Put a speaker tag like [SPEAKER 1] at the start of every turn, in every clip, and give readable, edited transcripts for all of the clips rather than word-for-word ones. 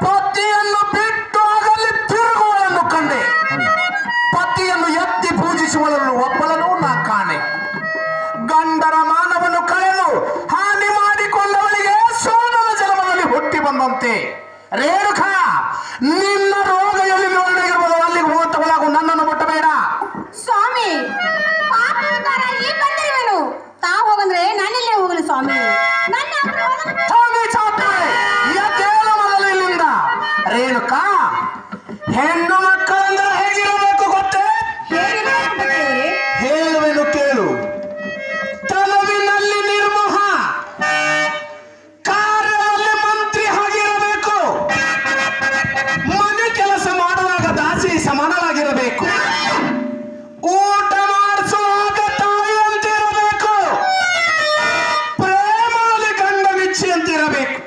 [SPEAKER 1] ಪತಿಯನ್ನು ಬಿಟ್ಟು ಆಗಲಿ ತಿರುಗುವಳನ್ನು ಕಂಡೆ. ಪತಿಯನ್ನು ಎತ್ತಿ ಪೂಜಿಸುವಳನ್ನು ಒಬ್ಬಳನ್ನು ನಾ ಕಾಣೆ. ಗಂಡರ ಮಾನವನ್ನು ಕಳೆದು ಹಾನಿ ಮಾಡಿಕೊಂಡವಳಿಗೆ ಸೋದರ ಜನ್ಮದಲ್ಲಿ ಹುಟ್ಟಿ ಬಂದಂತೆ. ರೇಣುಕಾ, ನಿನ್ನ ರೋಗ ಎಲ್ಲಿ ನಿವಾರಣೆಗಿರ್ಬೋದು ಅಲ್ಲಿಗೆ ಹೋಗುತ್ತವಳಾಗು, ನನ್ನನ್ನು ಮುಟ್ಟಬೇಡ.
[SPEAKER 2] ಸ್ವಾಮಿ, ಪಾಪಕಾರ ಈ ಬಂದಿರುವೆನು. ತಾ ಹೋಗಂದ್ರೆ ನಾನೆಲ್ಲೇ ಹೋಗಲಿ ಸ್ವಾಮಿ. ನನ್ನ
[SPEAKER 1] ಹೋಗಿ ಚಾತ್ರೆ, ಎದ್ದೇಳು ಮೊದಲು ಇಲ್ಲಿಂದ. ರೇಣುಕಾ, ಹೆಣ್ಣು ಮಕ್ಕಳಂದ್ರೆ ಹೇಗಿರಬೇಕು ಗೊತ್ತೇ? ಹೇಳುವೆನು ಕೇಳು. ತನುವಿನಲ್ಲಿ ನಿರ್ಮೋಹ, ಕಾರ್ಯದಲ್ಲಿ ಮಂತ್ರಿ ಆಗಿರಬೇಕು. ಮನೆ ಕೆಲಸ ಮಾಡುವಾಗ ದಾಸಿ ಸಮಾನವಾಗಿರಬೇಕು. ಊಟ ಮಾಡಿಸುವಾಗ ತಾಯಿಯಂತಿರಬೇಕು. ಪ್ರೇಮದಲ್ಲಿ ಗಂಡ ನಿಚ್ಚೆಯಂತಿರಬೇಕು.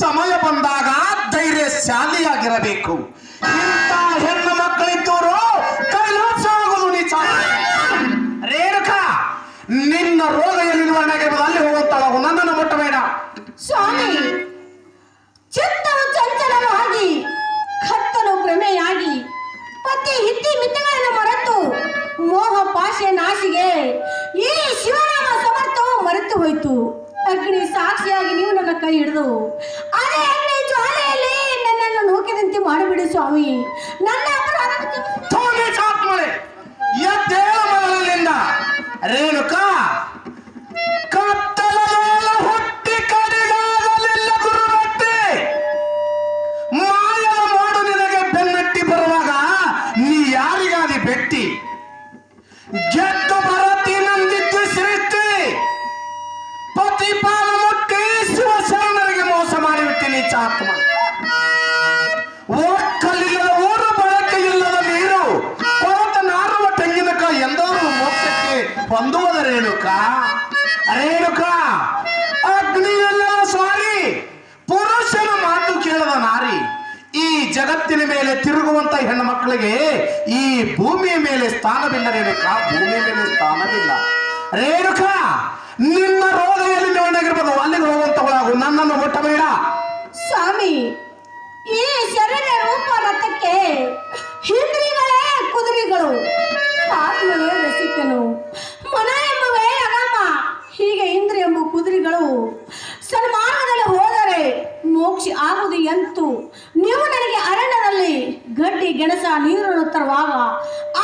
[SPEAKER 1] ಸಮಯ ಬಂದಾಗ ಧೈರ್ಯಶಾಲಿಯಾಗಿರಬೇಕು. ಇಂಥ ಹೆಣ್ಣು ಮಕ್ಕಳಿದ್ದವರು ಕೈಲಾಸ ಆಗುವುದು ನಿಜ. ರೇಣುಕಾ, ನಿನ್ನ ರೋಗ ಎಲ್ಲಿ ನಿವಾರಣೆಯಾಗಿರ್ಬೋದು ಅಲ್ಲಿ ಹೋಗುತ್ತಾಳು, ನನ್ನನ್ನು ಮುಟ್ಟಬೇಡ.
[SPEAKER 2] ಸ್ವಾಮಿ, ಚಿತ್ತವು ಚಂಚಲವಾಗಿ, ಕತ್ತಲು ಭ್ರಮೆಯಾಗಿ, ಪತಿ ಹಿತ್ತಿ ಮಿತ್ತಗಳನ್ನು ಮರೆತು ಮೋಹ ಪಾಶೆ ನಾಶಿಗೆ ಈ ಶಿವನಾಮ ಸಮರ್ಥವು ಮರೆತು ಹೋಯಿತು. ಅಗ್ನಿ ಸಾಕ್ಷಿಯಾಗಿ ನೀವು ನನ್ನ ಕೈ ಹಿಡಿದು ಅದೇ ಅಗ್ನಿ ಜ್ವಾಲೆಯಲ್ಲಿ ನನ್ನನ್ನು ನೂಕಿದಂತೆ ಮಾಡಿಬಿಡಿ ಸ್ವಾಮಿ. ನನ್ನ
[SPEAKER 1] ಎದ್ದೇಳಿಂದ. ರೇಣುಕಾ, ಕತ್ತಲ ಹುಟ್ಟಿ ಕಡಿಗಾಗಲಿಲ್ಲ ಗುರುರಟ್ಟಿ. ಮಾಯದ ಮಾಡು ನಿನಗೆ ಬೆನ್ನಟ್ಟಿ ಬರುವಾಗ ನೀ ಯಾರಿಗಾದಿ ಬೆಟ್ಟಿ. ಗೆದ್ದು ಬರತಿ ನಂದಿದ್ದು ಸೃಷ್ಟಿ. ಪತಿ ಪಾಲ ಮುಟ್ಟಿ ಶಿವಶರಣರಿಗೆ ಮೋಸ ಮಾಡಿಬಿಟ್ಟಿನಿ ಚಾತ್ಮ. ಒಕ್ಕಲಿಲ್ಲದ ಊರು, ಬಳಕೆ ಇಲ್ಲದ ನೀರು, ಕೊರತ ನಾರುವ ತೆಂಗಿನಕಾಯಿ ಎಂದವರು ಮೋಕ್ಷಕ್ಕೆ ಹೊಂದುವುದ ರೇಣುಕಾ. ರೇಣುಕಾ, ಅಗ್ನಿಯಲ್ಲದ ಸ್ವಾರಿ, ಪುರುಷನ ಮಾತು ಕೇಳದ ನಾರಿ. ಈ ಜಗತ್ತಿನ ಮೇಲೆ ತಿರುಗುವಂತ ಹೆಣ್ಣು ಮಕ್ಕಳಿಗೆ ಈ ಭೂಮಿಯ ಮೇಲೆ ಸ್ಥಾನವಿಲ್ಲ ರೇಣುಕಾ, ಭೂಮಿಯ ಮೇಲೆ ಸ್ಥಾನವಿಲ್ಲ. ರೇಣುಕಾ, ನಿನ್ನ ರೋಗ ಎಲ್ಲಿ ನಿವಾರಣೆಯಾಗಿರ್ಬೋದು ಅಲ್ಲಿಗೆ ಹೋಗುವಂತವಳಾಗು, ನನ್ನನ್ನು ಮುಟ್ಟಬೇಡ.
[SPEAKER 2] ಸ್ವಾಮಿ, ಈ ಶರೀರ ರೂಪ ರಥಕ್ಕೆ ಇಂದ್ರಿಯಗಳೇ ಕುದುರೆಗಳು, ಆತ್ಮವೇ ರಸಿಕನು, ಮನ ಎಂಬುವೇ ಅಗಮ. ಹೀಗೆ ಇಂದ್ರಿಯ ಎಂಬ ಕುದುರೆಗಳು ಸನ್ಮಾರ್ಗದಲ್ಲಿ ಹೋದರೆ ಮೋಕ್ಷ ಆಗುವುದು ಎಂತು. ನೀವು ನನಗೆ ಅರಣ್ಯದಲ್ಲಿ ಗಡ್ಡಿ ಗೆಣಸ ನೀರನ್ನು ತರುವಾಗ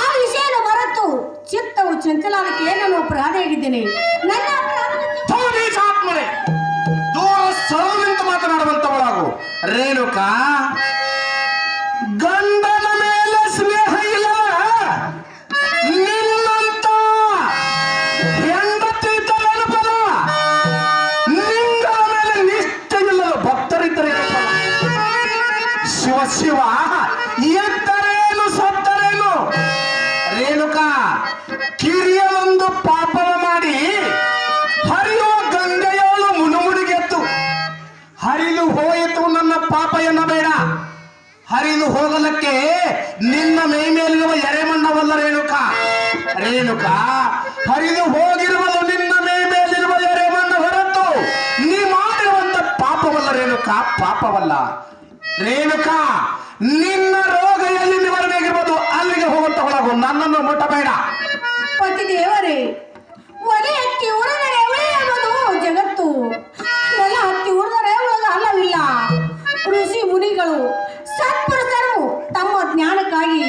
[SPEAKER 2] ಆ ವಿಷಯವನ್ನು ಮರೆತು ಚಿತ್ತವು ಚಂಚಲಾದಕ್ಕೆ ನಾನು ಅಪರಾಧಿಯಾಗಿದ್ದೇನೆ. ನನ್ನ
[SPEAKER 1] ದೂರ ಸರಳನಿಂದ ಮಾತನಾಡುವಂತವಳಾಗು. ರೇಣುಕಾ, ಗಂಡನ ಮೇಲೆ ಸ್ನೇಹ ಇಲ್ಲ, ನಿನ್ನಂತ ಹೆಂಡತಿ ನೆನಪದ. ನಿಂಗಳ ಮೇಲೆ ನಿಷ್ಠೆ ಇಲ್ಲದ ಭಕ್ತರಿದ್ದರೆ ಶಿವ ಶಿವ ಎದ್ದರೇನು ಸತ್ತರೇನು. ರೇಣುಕಾ, ಕಿರಿಯಲೊಂದು ಪಾಪವ ಮಾಡಿ ಹರಿಯುವ ಗಂಗೆಯೋಳು ಮುನುಮುಡಿಗೆತ್ತು. ಹರಿದು ಹೋಯಿತು ನನ್ನ ಪಾಪ ಎನ್ನಬೇಡ. ಹರಿದು ಹೋಗಲಕ್ಕೆ ನಿನ್ನ ಮೈ ಮೇಲಿರುವ ಎರೆಮಣ್ಣವಲ್ಲ ರೇಣುಕಾ. ರೇಣುಕಾ, ಹರಿದು ಹೋಗಿರುವುದು ನಿನ್ನ ಮೈ ಮೇಲಿರುವ ಎರೆಮಣ್ಣ ಹೊರತು ನೀ ಮಾಡಿರುವಂತ ಪಾಪವಲ್ಲ ರೇಣುಕಾ, ಪಾಪವಲ್ಲ. ರೇಣುಕಾ, ನಿನ್ನ ರೋಗ ಎಲ್ಲಿ ನಿವಾರಣೆಯಾಗಿರ್ಬೋದು ಅಲ್ಲಿಗೆ ಹೋಗುವಂತವಳಾಗು, ನನ್ನನ್ನು ಮುಟ್ಟಬೇಡ.
[SPEAKER 2] ಪತಿ ದೇವರೇ, ಒಲೆ ಹತ್ತಿ ಉರಿದರೆ ಉಳಿಯುವುದು ಜಗತ್ತು, ನೆಲ ಹತ್ತಿ ಉರಿದರೆ ಉಳಿದ ಅಲ್ಲವಿಲ್ಲ. ಋಷಿ ಮುನಿಗಳು ಸತ್ಪುರುಷರು ತಮ್ಮ ಜ್ಞಾನಕ್ಕಾಗಿ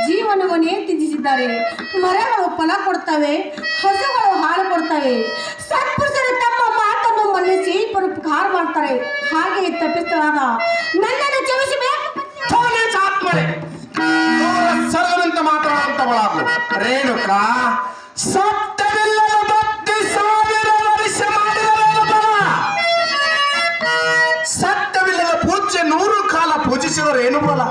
[SPEAKER 2] ಜೀವನವನ್ನೇ ತ್ಯಜಿಸಿದ್ದಾರೆ. ಮರಗಳು ಫಲ ಕೊಡ್ತವೆ, ಹಸುಗಳು ಹಾಲು ಕೊಡ್ತವೆ. ಸತ್ಪುರುಷರು ತಮ್ಮ ಮಾತನ್ನು ಮನ್ನಿಸಿ ಪರೋಪಕಾರ ಮಾಡ್ತಾರೆ. ಹಾಗೆ ತಪ್ಪಿಸಲಾದ ನನ್ನನ್ನು ಕ್ಷಮಿಸಬೇಕು.
[SPEAKER 1] ಸರ್ವನಂತ ಮಾತನಾಡುವಂತವಳಾಗು. ರೇಣುಕಾ, ಸತ್ಯವಿಲ್ಲದ ಭಕ್ತಿ ಸಾವಿರ ವರ್ಷ ಮಾಡಿದ ಸತ್ಯವಿಲ್ಲದ ಪೂಜೆ 100 ಕಾಲ ಪೂಜಿಸಿದರೇನು ಫಲ.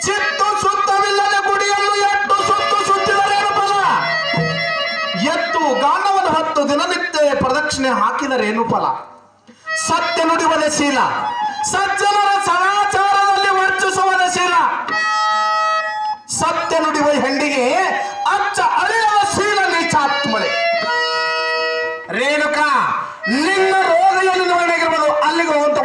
[SPEAKER 1] ಚಿತ್ತು ಸುತ್ತವಿಲ್ಲದ ಗುಡಿಯನ್ನು ಎಟ್ಟು ಸುತ್ತು ಸುತ್ತಿದರೇನು ಫಲ. ಎತ್ತು ಗಾಂಡವನ್ನು 10 ದಿನನಿತ್ಯ ಪ್ರದಕ್ಷಿಣೆ ಹಾಕಿದರೇನು ಫಲ. ಸತ್ಯ ನುಡಿವದ ಶೀಲ, ಸಜ್ಜನರ ಸದಾಚಾರದಲ್ಲಿ ವರ್ಚಿಸುವದ ಶೀಲ. ಸತ್ಯ ನುಡಿವ ಹೆಂಡಿಗೆ ಅಚ್ಚ ಅಳಿಯವ ಶೀಲ ನೀಚಾತ್ಮಳೆ. ರೇಣುಕಾ, ನಿನ್ನ ರೋಗ ಎಲ್ಲಿ ನಿವಾರಣೆಯಾಗಿರ್ಬೋದು ಅಲ್ಲಿಗೆ ಹೋಗುವಂತ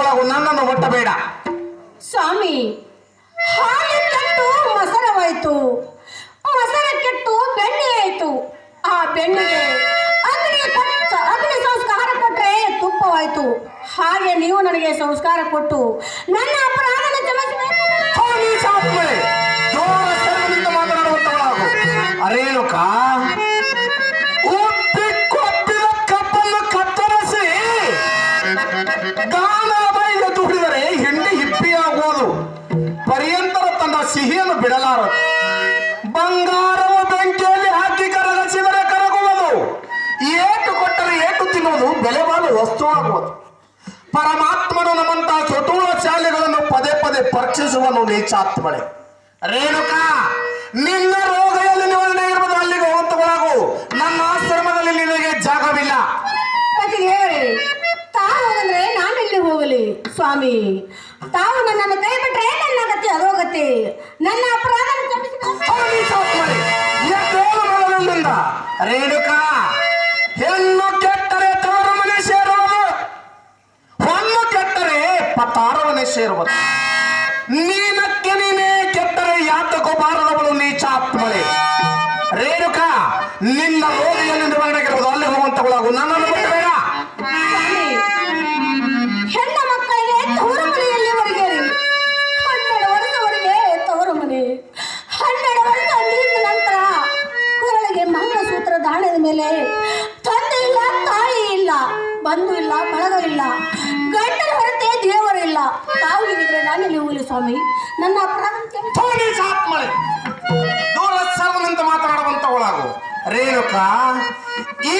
[SPEAKER 2] ಹಾಗೆ ನೀವು ನನಗೆ ಸಂಸ್ಕಾರ ಕೊಟ್ಟು ನನ್ನ ಅಪರಾಧನ ಕ್ಷಮಿಸಬೇಕು.
[SPEAKER 1] ನೀಚಾತ್ಮಳೆ ಜೋರ ಸರ್ವನಿಂದ ಮಾತನಾಡುವಂತವಳಾಗು. ರೇಣುಕಾ ಉಪ್ಪಿ ಕೊಪ್ಪಿದ ಕಬ್ಬನ್ನು ಕತ್ತರಿಸಿ ಗಾನದ ಬೈಗೆ ದುಡಿದರೆ ಹಿಂಡಿ ಹಿಪ್ಪಿಯಾಗುವುದು. ಪರ್ಯಂತರ ತನ್ನ ಸಿಹಿಯನ್ನು ಬಿಡಲಾರದು. ಬಂಗಾರವು ಬೆಂಕಿಯಲ್ಲಿ ಹಾಕಿ ಕರಗಿಸಿದರೆ ಕರಗುವುದು. ಏಟು ಕೊಟ್ಟರೆ ಏಟು ತಿನ್ನುವುದು ಬೆಲೆ ಬಾಳುವ ವಸ್ತುವಾಗುವುದು. ಪರಮಾತ್ಮನು ನಮ್ಮಂತಹ ಚತುರ ಶಾಲೆಗಳನ್ನು ಪದೇ ಪದೇ ಪರೀಕ್ಷಿಸುವನು ನೀಚಾತ್ಮಳೆ. ರೇಣುಕಾ ನಿನ್ನ ರೋಗ ಎಲ್ಲಿ ನಿವಾರಣೆ ಇರುವುದು ಅಲ್ಲಿಗೆ ಹೋಗುವಂತವಳಾಗು. ನನ್ನ ಆಶ್ರಮದಲ್ಲಿ ನಿನಗೆ ಜಾಗವಿಲ್ಲ.
[SPEAKER 2] ಪತಿ ದೇವರೇ, ತಾವು ಅಂದ್ರೆ ನಾನೆಲ್ಲಿ ಹೋಗಲಿ ಸ್ವಾಮಿ? ತಾವು ನನ್ನನ್ನು ಕೈ ಬಿಟ್ರೆ ನನ್ನ ಗತಿ ಅಧೋಗತಿ. ನನ್ನ ಅಪರಾಧ
[SPEAKER 1] ನೀಚಾತ್ಮಳೆ ಎದ್ದೇಳು ಮೊದಲಿನಿಂದ. ರೇಣುಕಾ ಹೆಣ್ಣು ಕೆಟ್ಟರೆ ತವರು ಮನೆ ಸೇರುವುದು, ಹೊನ್ನು ಕೆಟ್ಟರೆ ಪತಾರವನೆ ಸೇರುವುದು. ನೀನಕ್ಕೆ ನೀನೇ ಕೆಟ್ಟರೆ ಯಾತಕೋ ಬಾರದವಳು ನೀಚಾತ್ಮಳೆ. ರೇಣುಕಾ ನಿನ್ನ ರೋಗಿಯಲ್ಲಿ ನಿರ್ವಹಣೆಗಿರುವುದು ಅಲ್ಲಿ ಹೋಗುವಂತವಳಾಗು. ನನ್ನನ್ನು ಬಿಟ್ಟು ಬೇಡ.
[SPEAKER 2] ಸ್ವಾಮಿ, ಹೆಣ್ಣ ಮಕ್ಕಳಿಗೆ ತವರು ಮನೆಯಲ್ಲಿ ಹೊರಗೇರಿ 12 ವರ್ಷವರೆಗೆ ತವರು ಮನೆ, 12 ವರ್ಷ ಅಂದಿದ ನಂತರ ಕುರಳಿಗೆ ಮಂಗಲಸೂತ್ರ ದಾಣದ ಮೇಲೆ ತಂದೆ ಇಲ್ಲ, ತಾಯಿ ಇಲ್ಲ, ಬಂಧು ಇಲ್ಲ, ಬಳಗ ಇಲ್ಲ, ಗಂಡನ ಹೊರತೆ ದೇವರಿಲ್ಲ. ತಾವು ಹೀಗಿದ್ರೆ ನಾನೆಲ್ಲಿ ಹೋಗಲಿ ಸ್ವಾಮಿ? ನನ್ನ ಅಪರಾಧ
[SPEAKER 1] ನೀಚಾತ್ಮಳೆ ದೂರ ಸರ್ವನಿಂದ ಮಾತನಾಡುವಂತವಳಾಗು. ರೇಣುಕಾ ಈ